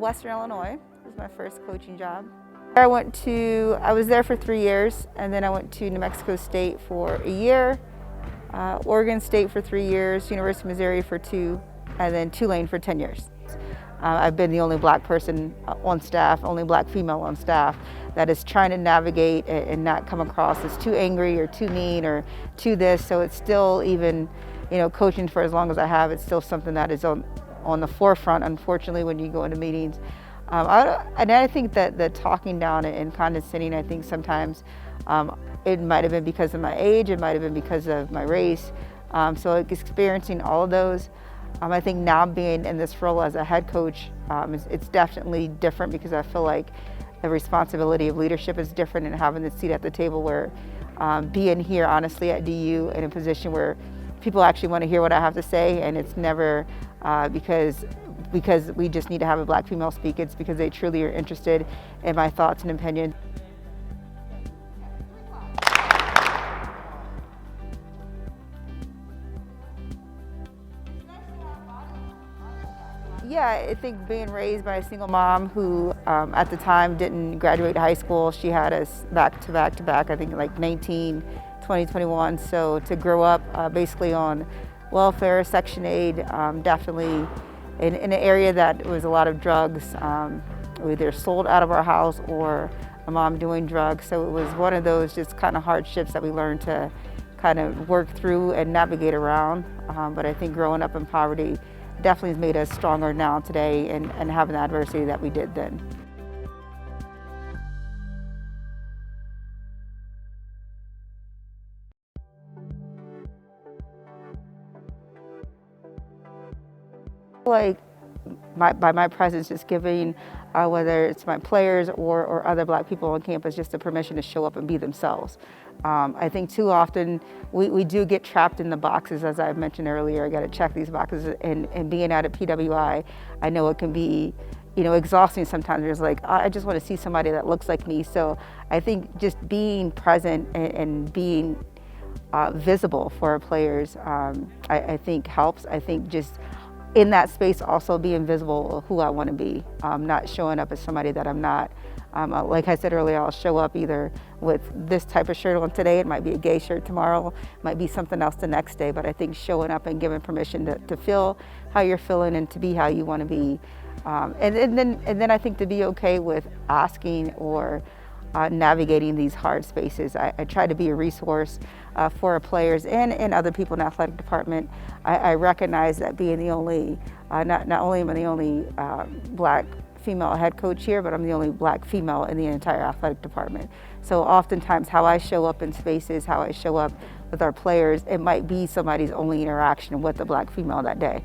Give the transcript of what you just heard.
Western Illinois. It was my first coaching job. I was there for 3 years, and then I went to New Mexico State for a year, Oregon State for 3 years, University of Missouri for 2, and then Tulane for 10 years. I've been the only black person on staff, only black female on staff, that is trying to navigate and not come across as too angry or too mean or too this. So it's still, even, coaching for as long as I have, it's still something that is on the forefront, unfortunately, when you go into meetings. And I think that the talking down and condescending, I think sometimes it might have been because of my age, it might have been because of my race. So experiencing all of those, I think now being in this role as a head coach, it's definitely different, because I feel like the responsibility of leadership is different, and having the seat at the table where being here honestly at DU in a position where people actually want to hear what I have to say, and it's never because we just need to have a black female speak. It's because they truly are interested in my thoughts and opinions. Yeah, I think being raised by a single mom who at the time didn't graduate high school, she had us back to back, I think like 19, 20, 21. So to grow up basically on welfare, Section 8, definitely in an area that was a lot of drugs, either sold out of our house or a mom doing drugs. So it was one of those just kind of hardships that we learned to kind of work through and navigate around. But I think growing up in poverty definitely has made us stronger now today, and having the adversity that we did then. Like by my presence, just giving, whether it's my players or other black people on campus, just the permission to show up and be themselves. I think too often we do get trapped in the boxes, as I mentioned earlier. I got to check these boxes, and being out at PWI, I know it can be, exhausting sometimes. It's like, I just want to see somebody that looks like me. So I think just being present and being visible for our players, I think helps. I think just in that space also being visible who I want to be, not showing up as somebody that I'm not. Like I said earlier, I'll show up either with this type of shirt on today, it might be a gay shirt tomorrow, it might be something else the next day, but I think showing up and giving permission to feel how you're feeling and to be how you want to be. And then I think to be okay with asking or navigating these hard spaces. I try to be a resource for our players and other people in the athletic department. I recognize that being the only, not only am I the only black female head coach here, but I'm the only black female in the entire athletic department. So oftentimes how I show up in spaces, how I show up with our players, it might be somebody's only interaction with the black female that day.